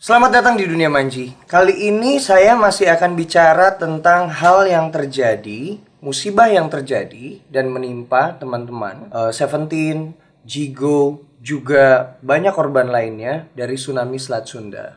Selamat datang di Dunia Manji. Kali ini saya masih akan bicara tentang hal yang terjadi, musibah yang terjadi dan menimpa teman-teman Seventeen, Jigo, juga banyak korban lainnya dari tsunami Selat Sunda.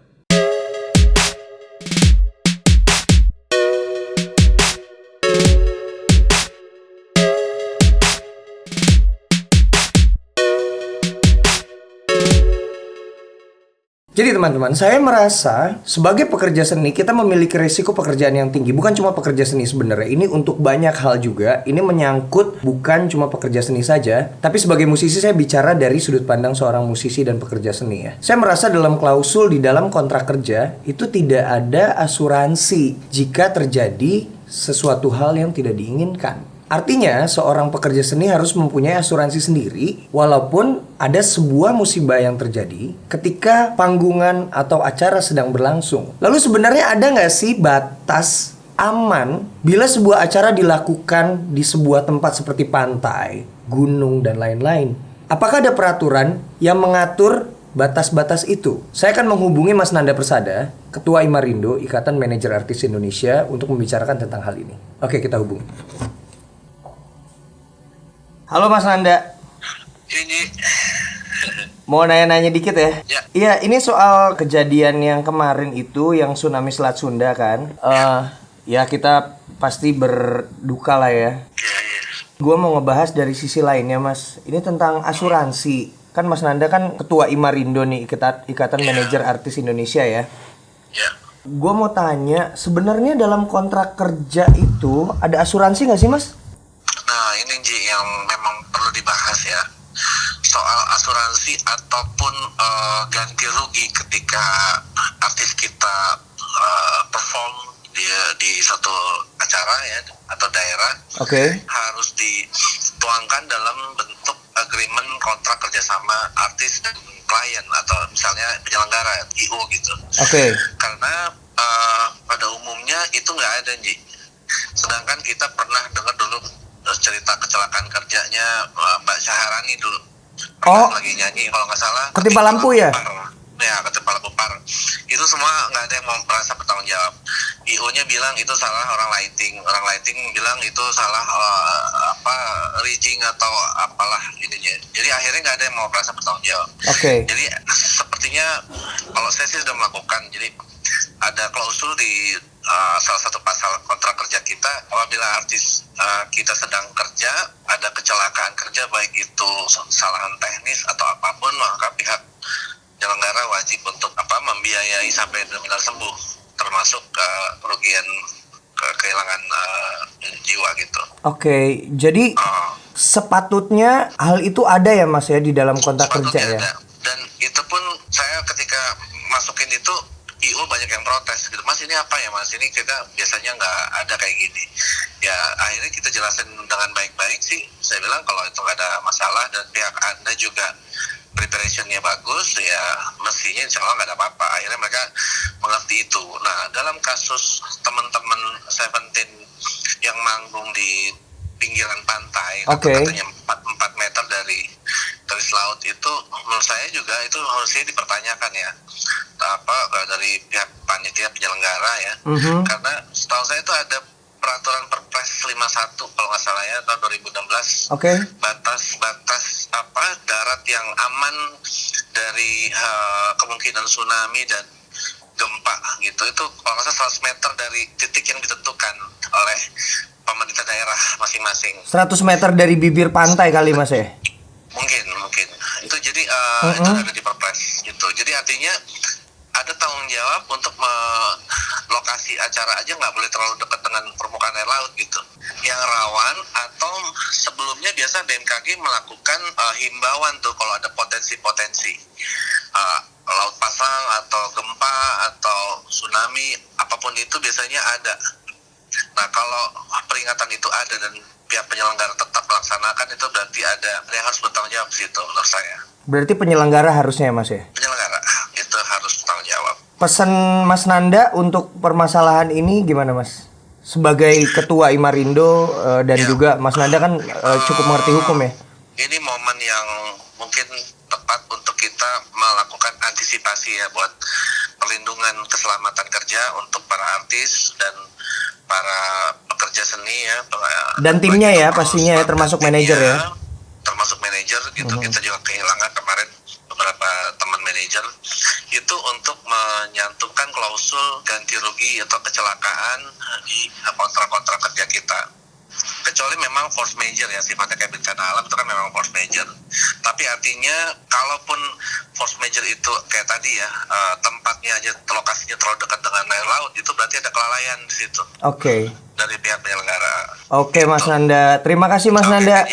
Jadi teman-teman, saya merasa sebagai pekerja seni kita memiliki risiko pekerjaan yang tinggi. Bukan cuma pekerja seni sebenarnya, ini untuk banyak hal juga. Ini menyangkut bukan cuma pekerja seni saja, tapi sebagai musisi saya bicara dari sudut pandang seorang musisi dan pekerja seni ya. Saya merasa dalam klausul di dalam kontrak kerja itu tidak ada asuransi jika terjadi sesuatu hal yang tidak diinginkan. Artinya, seorang pekerja seni harus mempunyai asuransi sendiri walaupun ada sebuah musibah yang terjadi ketika panggungan atau acara sedang berlangsung. Lalu sebenarnya ada nggak sih batas aman bila sebuah acara dilakukan di sebuah tempat seperti pantai, gunung, dan lain-lain? Apakah ada peraturan yang mengatur batas-batas itu? Saya akan menghubungi Mas Nanda Persada, Ketua Imarindo, Ikatan Manajer Artis Indonesia, untuk membicarakan tentang hal ini. Oke, kita hubungi. Halo Mas Nanda. Ini Mau nanya-nanya dikit ya? Ya. Iya, ini soal kejadian yang kemarin itu, yang tsunami Selat Sunda kan. Ya kita pasti berduka lah ya. Gua mau ngebahas dari sisi lainnya Mas. Ini tentang asuransi. Kan Mas Nanda kan Ketua Imarindo nih, Ikatan Manajer Artis Indonesia ya. ya Gua mau tanya, sebenarnya dalam kontrak kerja itu ada asuransi nggak sih Mas? Nah ini Ji yang memang perlu dibahas ya, soal asuransi ataupun ganti rugi ketika artis kita perform di satu acara ya atau daerah. Oke. Harus dituangkan dalam bentuk agreement kontrak kerjasama artis dan klien atau misalnya penyelenggara IO gitu. Oke. Karena pada umumnya itu nggak ada Ji. Sedangkan kita pernah dengar dulu cerita kecelakaan kerjanya Mbak Syaharani dulu. Oh, Lagi nyanyi kalau nggak salah. ketimpa lampu ya? Ya, ketimpa lampu par. Itu semua nggak ada yang mau merasa bertanggung jawab. IO-nya bilang itu salah orang lighting bilang itu salah rigging atau apalah ininya. Jadi akhirnya nggak ada yang mau merasa bertanggung jawab. Oke. Jadi sepertinya kalau saya sih sudah melakukan. Jadi ada klausul di salah satu pasal kontrak kerja kita, apabila artis kita sedang kerja ada kecelakaan kerja baik itu kesalahan teknis atau apapun, maka pihak penyelenggara wajib untuk membiayai sampai benar-benar sembuh, termasuk kerugian kehilangan jiwa gitu. Oke, jadi sepatutnya hal itu ada ya Mas ya di dalam kontrak kerja ya? Ada. Dan itu pun saya ketika masukin itu IO banyak yang protes gitu, Mas ini apa ya Mas, ini kita biasanya nggak ada kayak gini. Ya akhirnya kita jelasin dengan baik-baik sih, saya bilang kalau itu nggak ada masalah dan pihak Anda juga preparationnya bagus, ya mestinya insya Allah nggak ada apa-apa. Akhirnya mereka mengerti itu. Nah dalam kasus teman-teman Seventeen yang manggung di pinggiran pantai, katanya 4 meter dari garis laut itu, menurut saya juga itu harusnya dipertanyakan ya, dari pihak panitia penyelenggara ya. Karena setahu saya itu ada peraturan Perpres 51 kalau nggak salah ya tahun 2016. Batas darat yang aman dari kemungkinan tsunami dan gempa gitu, itu kalau nggak salah 100 meter dari titik yang ditentukan oleh pemerintah daerah masing-masing. 100 meter dari bibir pantai kali Mas ya? Mungkin itu jadi itu ada di Perpres gitu. Jadi artinya ada tanggung jawab untuk lokasi acara aja nggak boleh terlalu dekat dengan permukaan air laut gitu, yang rawan. Atau sebelumnya biasa BMKG melakukan himbauan tuh kalau ada potensi laut pasang atau gempa atau tsunami apapun itu biasanya ada. Nah kalau peringatan itu ada dan pihak penyelenggara tetap melaksanakan, itu berarti ada yang harus bertanggung jawab situ menurut saya. Berarti penyelenggara harusnya ya Mas ya? Penyelenggara itu harus bertanggung jawab. Pesan Mas Nanda untuk permasalahan ini gimana Mas? Sebagai Ketua Imarindo dan juga Mas Nanda kan cukup mengerti hukum ya? Ini momen yang mungkin tepat untuk kita melakukan antisipasi ya buat perlindungan dengan keselamatan kerja untuk para artis dan para pekerja seni ya. Dan timnya ya, Baik itu pastinya ya, staff dan termasuk timnya, manajer ya. termasuk manajer gitu. Kita juga kehilangan kemarin beberapa teman manajer itu untuk menyantumkan klausul ganti rugi atau kecelakaan di kontrak-kontrak kerja kita. Kecuali memang force major ya, sifatnya kayak bencana alam itu kan memang force major. Tapi artinya kalaupun force major itu kayak tadi ya, tempatnya aja, lokasinya terlalu dekat dengan air laut, itu berarti ada kelalaian di situ Oke. dari pihak penyelenggara. Oke Mas Nanda, terima kasih Mas Nanda.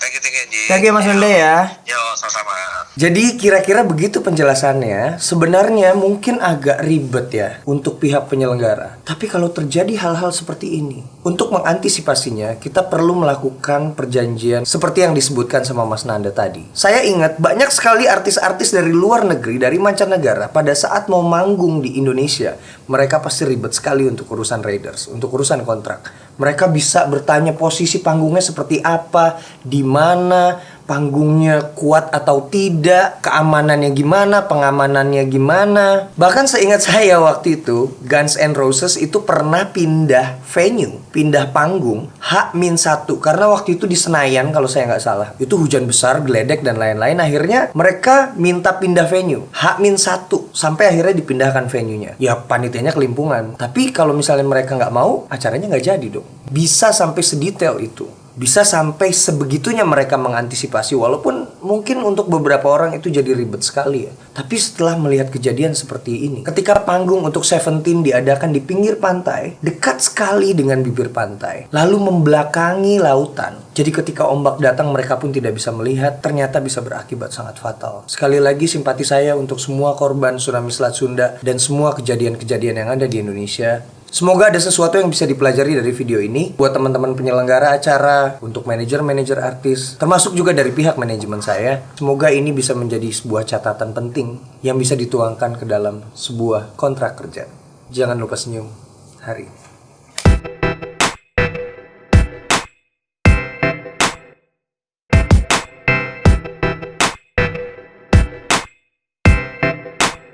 Thank you, Ji. Thank you Mas Nanda ya. Yo, sama-sama. Jadi kira-kira begitu penjelasannya. Sebenarnya mungkin agak ribet ya untuk pihak penyelenggara. Tapi kalau terjadi hal-hal seperti ini, untuk mengantisipasinya kita perlu melakukan perjanjian seperti yang disebutkan sama Mas Nanda tadi. Saya ingat banyak sekali artis-artis dari luar negeri, dari mancanegara pada saat mau manggung di Indonesia, mereka pasti ribet sekali untuk urusan Raiders, untuk urusan kontrak. Mereka bisa bertanya posisi panggungnya seperti apa, di mana panggungnya kuat atau tidak, keamanannya gimana, pengamanannya gimana. Bahkan seingat saya waktu itu Guns N' Roses itu pernah pindah venue, pindah panggung H-1 karena waktu itu di Senayan kalau saya nggak salah. Itu hujan besar, geledek dan lain-lain. Akhirnya mereka minta pindah venue H-1 sampai akhirnya dipindahkan venue-nya. Ya panitianya kelimpungan. Tapi kalau misalnya mereka nggak mau, acaranya nggak jadi dong. Bisa sampai sedetail itu. Bisa sampai sebegitunya mereka mengantisipasi. Walaupun mungkin untuk beberapa orang itu jadi ribet sekali ya. Tapi setelah melihat kejadian seperti ini, ketika panggung untuk Seventeen diadakan di pinggir pantai, dekat sekali dengan bibir pantai, lalu membelakangi lautan. Jadi ketika ombak datang mereka pun tidak bisa melihat, ternyata bisa berakibat sangat fatal. Sekali lagi simpati saya untuk semua korban tsunami Selat Sunda dan semua kejadian-kejadian yang ada di Indonesia. Semoga ada sesuatu yang bisa dipelajari dari video ini buat teman-teman penyelenggara acara, untuk manajer-manajer artis, termasuk juga dari pihak manajemen saya. Semoga ini bisa menjadi sebuah catatan penting yang bisa dituangkan ke dalam sebuah kontrak kerja. Jangan lupa senyum hari ini.